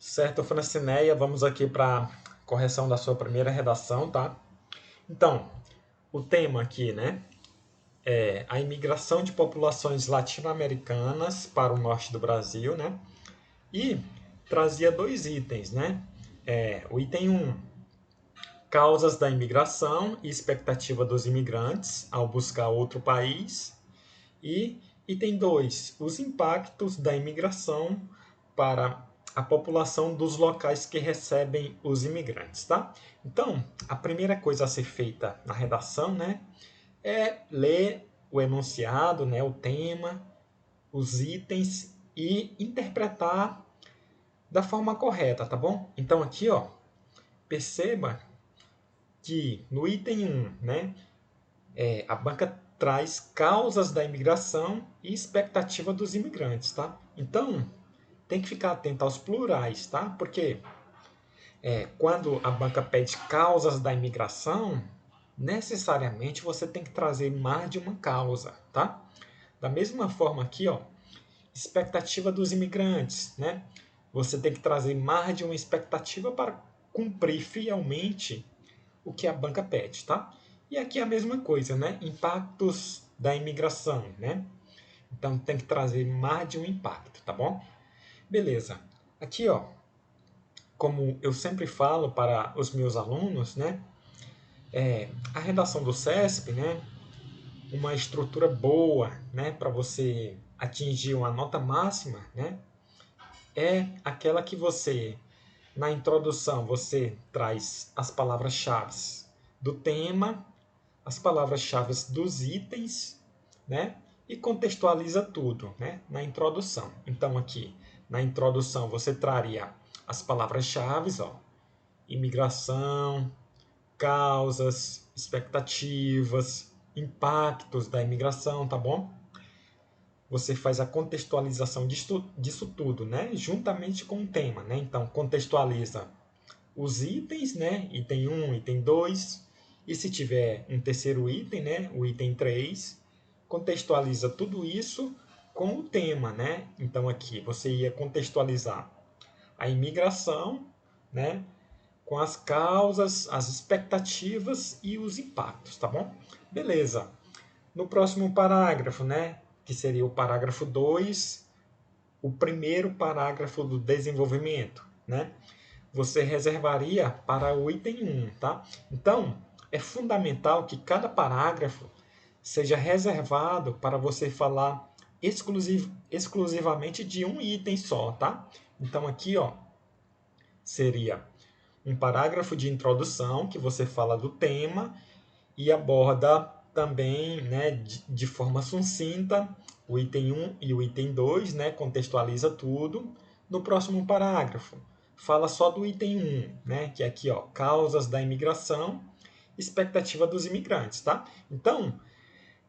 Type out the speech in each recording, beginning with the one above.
Certo, Francineia, vamos aqui para a correção da sua primeira redação, tá? Então, o tema aqui, né, é a imigração de populações latino-americanas para o norte do Brasil, né? E trazia dois itens, né? O item 1, causas da imigração e expectativa dos imigrantes ao buscar outro país. E item 2, os impactos da imigração para a população dos locais que recebem os imigrantes, tá? Então, a primeira coisa a ser feita na redação, né, é ler o enunciado, né, o tema, os itens e interpretar da forma correta, tá bom? Então aqui, ó, perceba que no item 1, né, a banca traz causas da imigração e expectativa dos imigrantes, tá? Então, tem que ficar atento aos plurais, tá? Porque quando a banca pede causas da imigração, necessariamente você tem que trazer mais de uma causa, tá? Da mesma forma aqui, ó, expectativa dos imigrantes, né? Você tem que trazer mais de uma expectativa para cumprir fielmente o que a banca pede, tá? E aqui é a mesma coisa, né? Impactos da imigração, né? Então tem que trazer mais de um impacto, tá bom? Beleza. Aqui, ó, como eu sempre falo para os meus alunos, né? A redação do CESP, né? Uma estrutura boa, né? Para você atingir uma nota máxima, né? É aquela que você, na introdução, você traz as palavras-chave do tema, as palavras-chave dos itens, né? E contextualiza tudo, né? Na introdução. Então aqui, na introdução, você traria as palavras-chave, ó, imigração, causas, expectativas, impactos da imigração, tá bom? Você faz a contextualização disso tudo, né? Juntamente com o tema, né? Então, contextualiza os itens, né? Item 1, item 2, e se tiver um terceiro item, né? O item 3, contextualiza tudo isso com o tema, né? Então, aqui você ia contextualizar a imigração, né? Com as causas, as expectativas e os impactos, tá bom? Beleza. No próximo parágrafo, né, que seria o parágrafo 2, o primeiro parágrafo do desenvolvimento, né? Você reservaria para o item 1, tá? Então, é fundamental que cada parágrafo seja reservado para você falar exclusivamente de um item só, tá? Então aqui, ó, seria um parágrafo de introdução que você fala do tema e aborda também, né, de forma sucinta o item 1 e o item 2, né, contextualiza tudo. No próximo parágrafo, fala só do item 1, né, que é aqui, ó, causas da imigração, expectativa dos imigrantes, tá? Então,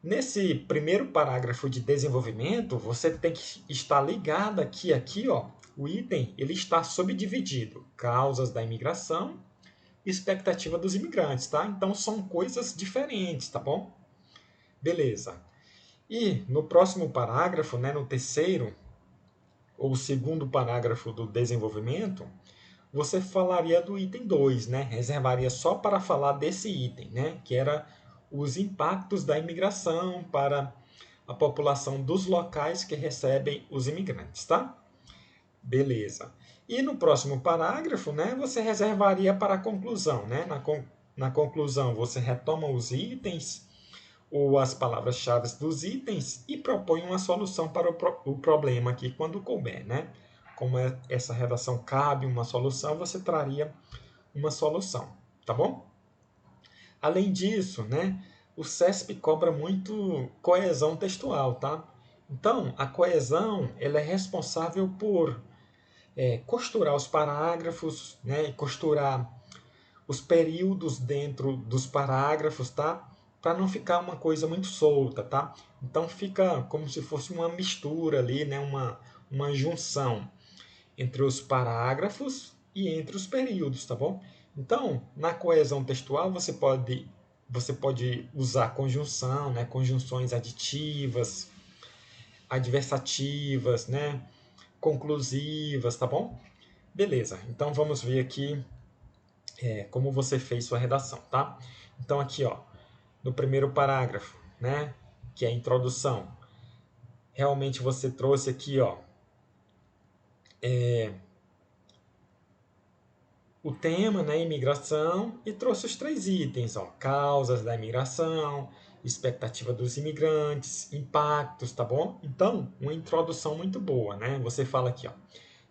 nesse primeiro parágrafo de desenvolvimento, você tem que estar ligado aqui, ó, o item ele está subdividido, causas da imigração, expectativa dos imigrantes, tá? Então são coisas diferentes, tá bom? Beleza. E no próximo parágrafo, né, no terceiro ou segundo parágrafo do desenvolvimento, você falaria do item 2, né? Reservaria só para falar desse item, né? Que era os impactos da imigração para a população dos locais que recebem os imigrantes, tá? Beleza. E no próximo parágrafo, né, você reservaria para a conclusão, né? Na conclusão, você retoma os itens ou as palavras-chave dos itens e propõe uma solução para o problema aqui quando couber, né? Como essa redação cabe uma solução, você traria uma solução, tá bom? Além disso, né, o CESP cobra muito coesão textual, tá? Então, a coesão ela é responsável por costurar os parágrafos, né, costurar os períodos dentro dos parágrafos, tá? Para não ficar uma coisa muito solta, tá? Então fica como se fosse uma mistura ali, né? Uma junção entre os parágrafos e entre os períodos, tá bom? Então, na coesão textual você pode usar conjunção, né? Conjunções aditivas, adversativas, né? Conclusivas, tá bom? Beleza, então vamos ver aqui como você fez sua redação, tá? Então aqui, ó, no primeiro parágrafo, né, que é a introdução, realmente você trouxe aqui, ó, o tema, né, imigração, e trouxe os 3 itens, ó, causas da imigração, expectativa dos imigrantes, impactos, tá bom? Então, uma introdução muito boa, né? Você fala aqui, ó,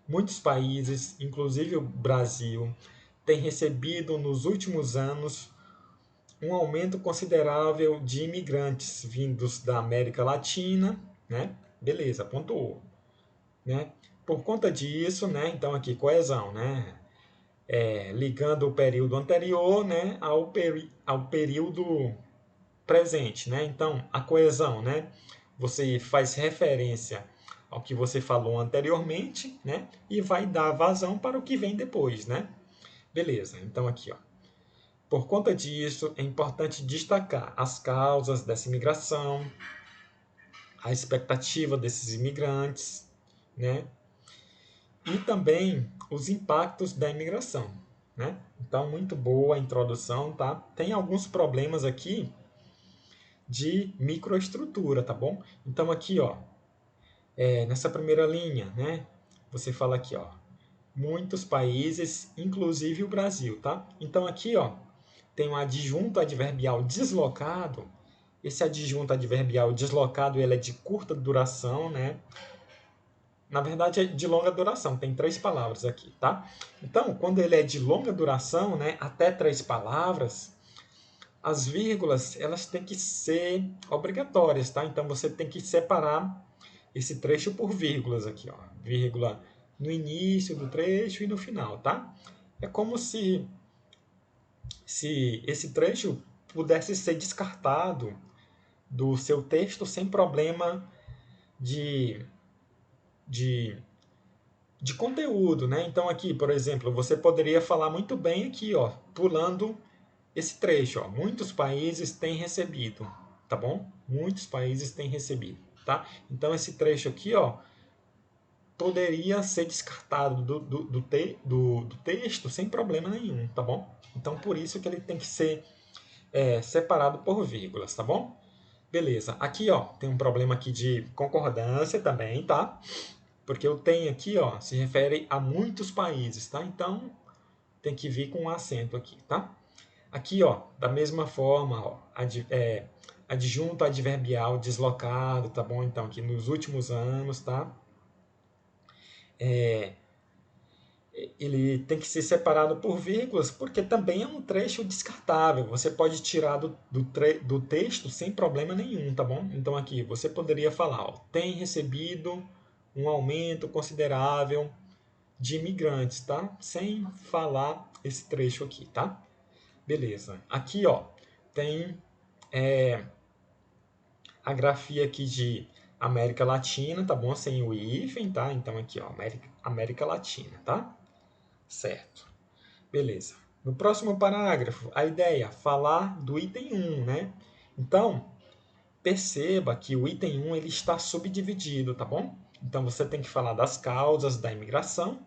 muitos países, inclusive o Brasil, têm recebido nos últimos anos um aumento considerável de imigrantes vindos da América Latina, né? Beleza, pontuou, né? Por conta disso, né? Então aqui coesão, né? Ligando o período anterior, né? Ao período presente, né? Então a coesão, né? Você faz referência ao que você falou anteriormente, né? E vai dar vazão para o que vem depois, né? Beleza. Então aqui, ó. Por conta disso, é importante destacar as causas dessa imigração, a expectativa desses imigrantes, né? E também os impactos da imigração, né? Então, muito boa a introdução, tá? Tem alguns problemas aqui de microestrutura, tá bom? Então, aqui, ó, nessa primeira linha, né? Você fala aqui, ó, muitos países, inclusive o Brasil, tá? Então, aqui, ó, tem um adjunto adverbial deslocado. Esse adjunto adverbial deslocado ele é de curta duração, né? Na verdade, é de longa duração, tem 3 palavras aqui, tá? Então, quando ele é de longa duração, né, até 3 palavras, as vírgulas elas têm que ser obrigatórias, tá? Então, você tem que separar esse trecho por vírgulas aqui, ó. Vírgula no início do trecho e no final, tá? É como se esse trecho pudesse ser descartado do seu texto sem problema de, de, de conteúdo, né? Então aqui, por exemplo, você poderia falar muito bem aqui, ó, pulando esse trecho, ó. Muitos países têm recebido, tá bom? Muitos países têm recebido, tá? Então esse trecho aqui, ó, poderia ser descartado do texto sem problema nenhum, tá bom? Então por isso que ele tem que ser separado por vírgulas, tá bom? Beleza. Aqui, ó, tem um problema aqui de concordância também, tá? Porque o tem aqui, ó, se refere a muitos países, tá? Então, tem que vir com um acento aqui, tá? Aqui, ó, da mesma forma, ó, adjunto adverbial deslocado, tá bom? Então, aqui nos últimos anos, tá? Ele tem que ser separado por vírgulas, porque também é um trecho descartável. Você pode tirar do texto sem problema nenhum, tá bom? Então aqui você poderia falar, ó, tem recebido um aumento considerável de imigrantes, tá? Sem falar esse trecho aqui, tá? Beleza. Aqui, ó, tem a grafia aqui de América Latina, tá bom? Sem o hífen, tá? Então aqui, ó, América Latina, tá? Certo. Beleza. No próximo parágrafo, a ideia, falar do item 1, né? Então, perceba que o item 1 ele está subdividido, tá bom? Então, você tem que falar das causas da imigração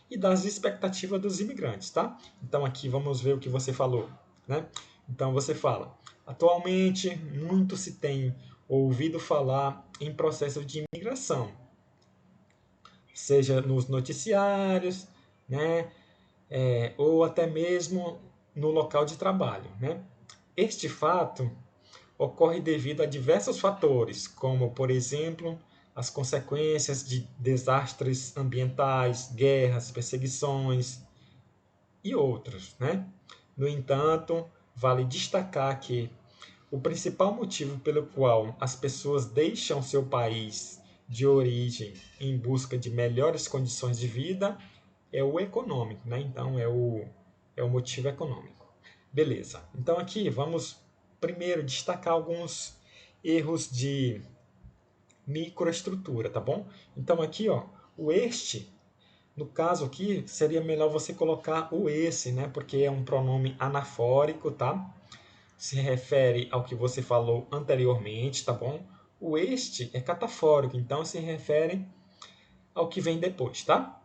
e das expectativas dos imigrantes, tá? Então, aqui vamos ver o que você falou, né? Então, você fala, atualmente, muito se tem ouvido falar em processo de imigração, seja nos noticiários, né? Ou até mesmo no local de trabalho, né? Este fato ocorre devido a diversos fatores, como, por exemplo, as consequências de desastres ambientais, guerras, perseguições e outros, né? No entanto, vale destacar que o principal motivo pelo qual as pessoas deixam seu país de origem em busca de melhores condições de vida é o econômico, né? Então é o motivo econômico. Beleza. Então aqui vamos primeiro destacar alguns erros de microestrutura, tá bom? Então aqui, ó, o este, no caso aqui, seria melhor você colocar o esse, né? Porque é um pronome anafórico, tá? Se refere ao que você falou anteriormente, tá bom? O este é catafórico, então se refere ao que vem depois, tá?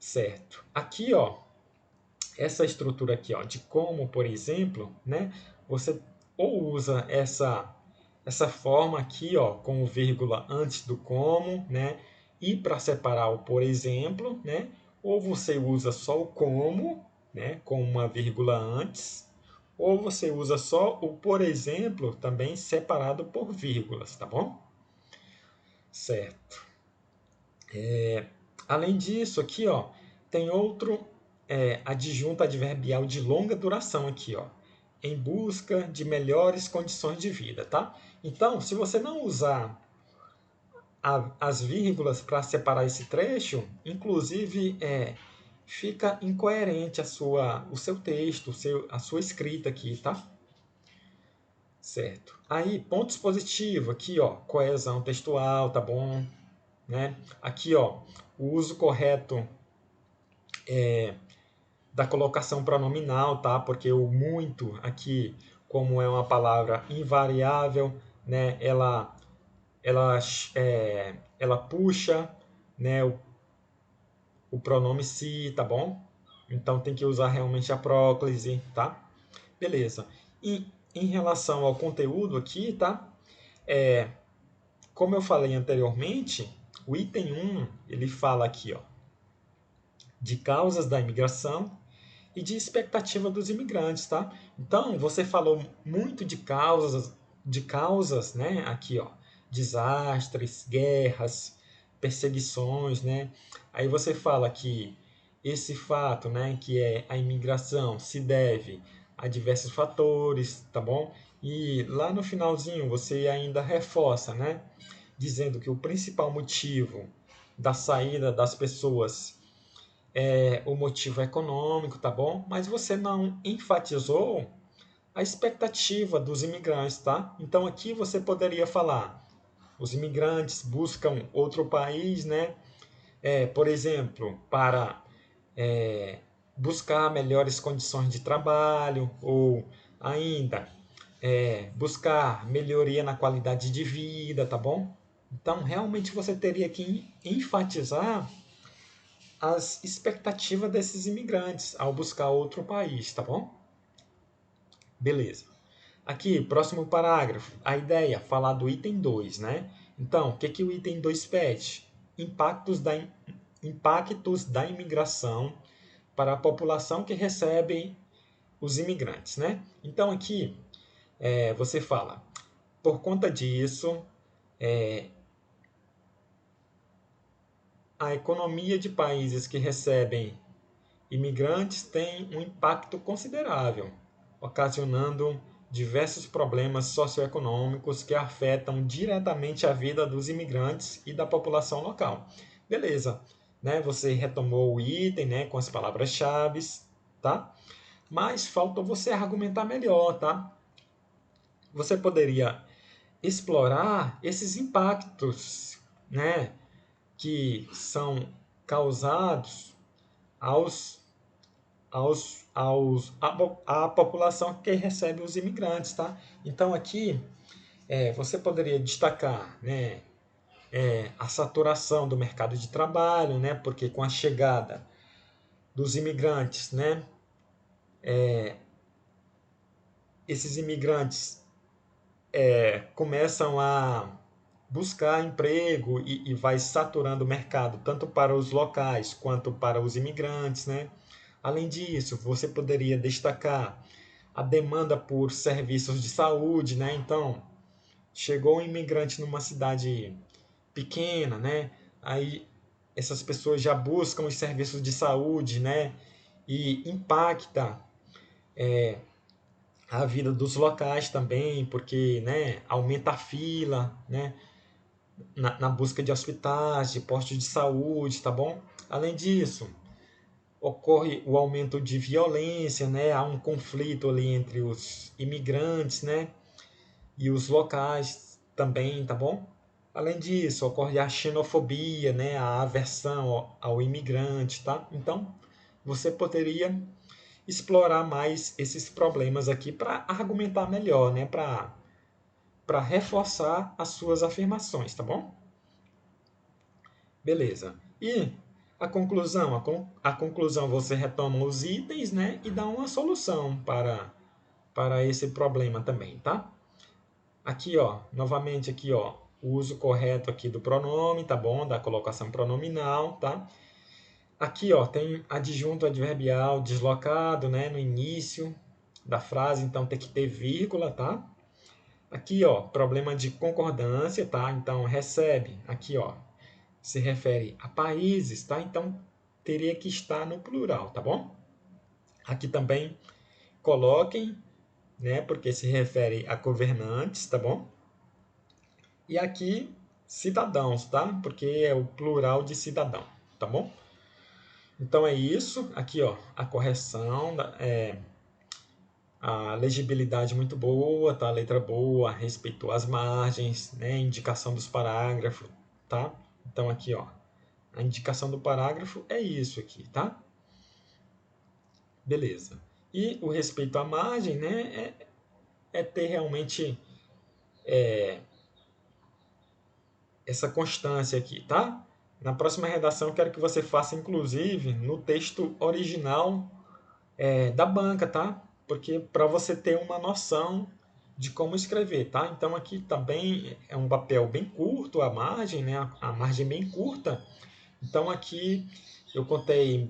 certo? Aqui, ó, essa estrutura aqui, ó, de como, por exemplo, né, você ou usa essa forma aqui, ó, com vírgula antes do como, né, e para separar o por exemplo, né, ou você usa só o como, né, com uma vírgula antes, ou você usa só o por exemplo, também separado por vírgulas, tá bom? Certo. Além disso, aqui, ó, tem outro adjunto adverbial de longa duração aqui, ó, em busca de melhores condições de vida, tá? Então, se você não usar as vírgulas para separar esse trecho, inclusive fica incoerente o seu texto, a sua escrita aqui, tá? Certo. Aí, pontos positivos, aqui, ó, coesão textual, tá bom? Né? Aqui, ó, o uso correto da colocação pronominal, tá? Porque o muito aqui, como é uma palavra invariável, né? Ela, ela puxa, né? O pronome se, tá bom? Então tem que usar realmente a próclise, tá? Beleza. E em relação ao conteúdo aqui, tá? Como eu falei anteriormente, o item 1, ele fala aqui, ó, de causas da imigração e de expectativa dos imigrantes, tá? Então, você falou muito de causas, né? Aqui, ó, desastres, guerras, perseguições, né? Aí você fala que esse fato, né, que é a imigração, se deve a diversos fatores, tá bom? E lá no finalzinho você ainda reforça, né, dizendo que o principal motivo da saída das pessoas o motivo econômico, tá bom? Mas você não enfatizou a expectativa dos imigrantes, tá? Então aqui você poderia falar: os imigrantes buscam outro país, né? Por exemplo, para buscar melhores condições de trabalho ou ainda buscar melhoria na qualidade de vida, tá bom? Então realmente você teria que enfatizar as expectativas desses imigrantes ao buscar outro país, tá bom? Beleza. Aqui, próximo parágrafo. A ideia, falar do item 2, né? Então, o que, que o item 2 pede? Impactos da imigração para a população que recebe os imigrantes, né? Então, aqui, você fala, por conta disso, a economia de países que recebem imigrantes tem um impacto considerável, ocasionando diversos problemas socioeconômicos que afetam diretamente a vida dos imigrantes e da população local. Beleza, né? Você retomou o item, né, com as palavras-chave, tá? Mas faltou você argumentar melhor, tá? Você poderia explorar esses impactos, né, que são causados aos a população que recebe os imigrantes, tá? Então aqui você poderia destacar, né, a saturação do mercado de trabalho, né, porque com a chegada dos imigrantes, né, esses imigrantes começam a buscar emprego e vai saturando o mercado tanto para os locais quanto para os imigrantes, né? Além disso, você poderia destacar a demanda por serviços de saúde, né? Então, chegou um imigrante numa cidade pequena, né? Aí essas pessoas já buscam os serviços de saúde, né? E impacta a vida dos locais também, porque, né, aumenta a fila, né? Na busca de hospitais, de postos de saúde, tá bom? Além disso, ocorre o aumento de violência, né? Há um conflito ali entre os imigrantes, né? E os locais também, tá bom? Além disso, ocorre a xenofobia, né? A aversão ao imigrante, tá? Então, você poderia explorar mais esses problemas aqui para argumentar melhor, né? Para reforçar as suas afirmações, tá bom? Beleza. E A conclusão você retoma os itens, né, e dá uma solução para esse problema também, tá? Aqui, ó, novamente aqui, ó, o uso correto aqui do pronome, tá bom? Da colocação pronominal, tá? Aqui, ó, tem adjunto adverbial deslocado, né, no início da frase, então tem que ter vírgula, tá? Aqui, ó, problema de concordância, tá? Então, recebe, aqui, ó, se refere a países, tá? Então, teria que estar no plural, tá bom? Aqui também coloquem, né, porque se refere a governantes, tá bom? E aqui, cidadãos, tá? Porque é o plural de cidadão, tá bom? Então é isso. Aqui, ó, a correção, a legibilidade muito boa, tá? A letra boa, respeitou as margens, né? Indicação dos parágrafos, tá? Então aqui, ó, a indicação do parágrafo é isso aqui, tá? Beleza. E o respeito à margem, né? É ter realmente essa constância aqui, tá? Na próxima redação, eu quero que você faça, inclusive, no texto original da banca, tá? Porque para você ter uma noção de como escrever, tá? Então aqui também é um papel bem curto, a margem, né? A margem bem curta. Então aqui eu contei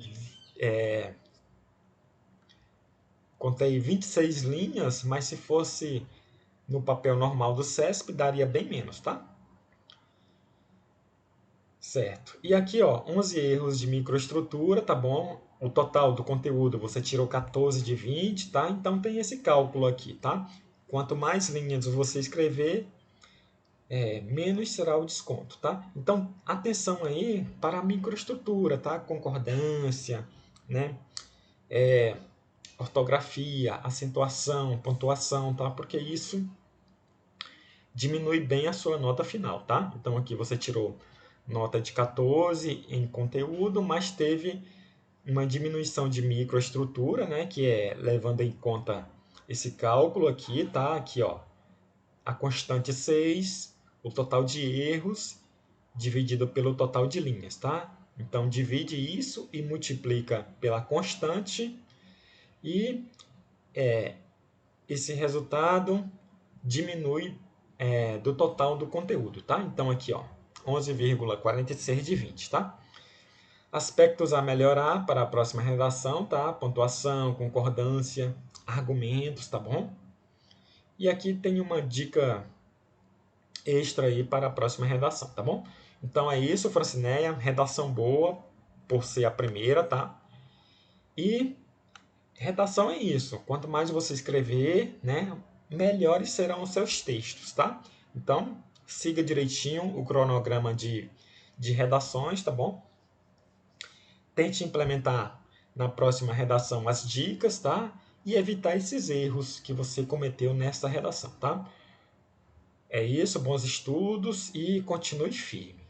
26 linhas, mas se fosse no papel normal do CESP, daria bem menos, tá? Certo. E aqui, ó, 11 erros de microestrutura, tá bom? O total do conteúdo você tirou 14 de 20, tá? Então tem esse cálculo aqui, tá? Quanto mais linhas você escrever, menos será o desconto, tá? Então, atenção aí para a microestrutura, tá? Concordância, né? Ortografia, acentuação, pontuação, tá? Porque isso diminui bem a sua nota final, tá? Então aqui você tirou nota de 14 em conteúdo, mas teve uma diminuição de microestrutura, né, que é levando em conta esse cálculo aqui, tá? Aqui, ó, a constante 6, o total de erros dividido pelo total de linhas, tá? Então divide isso e multiplica pela constante e esse resultado diminui do total do conteúdo, tá? Então aqui, ó, 11,46 de 20, tá? Aspectos a melhorar para a próxima redação, tá? Pontuação, concordância, argumentos, tá bom? E aqui tem uma dica extra aí para a próxima redação, tá bom? Então é isso, Francineia, redação boa por ser a primeira, tá? E redação é isso. Quanto mais você escrever, né, melhores serão os seus textos, tá? Então, siga direitinho o cronograma de redações, tá bom? Tente implementar na próxima redação as dicas, tá? E evitar esses erros que você cometeu nessa redação, tá? É isso, bons estudos e continue firme.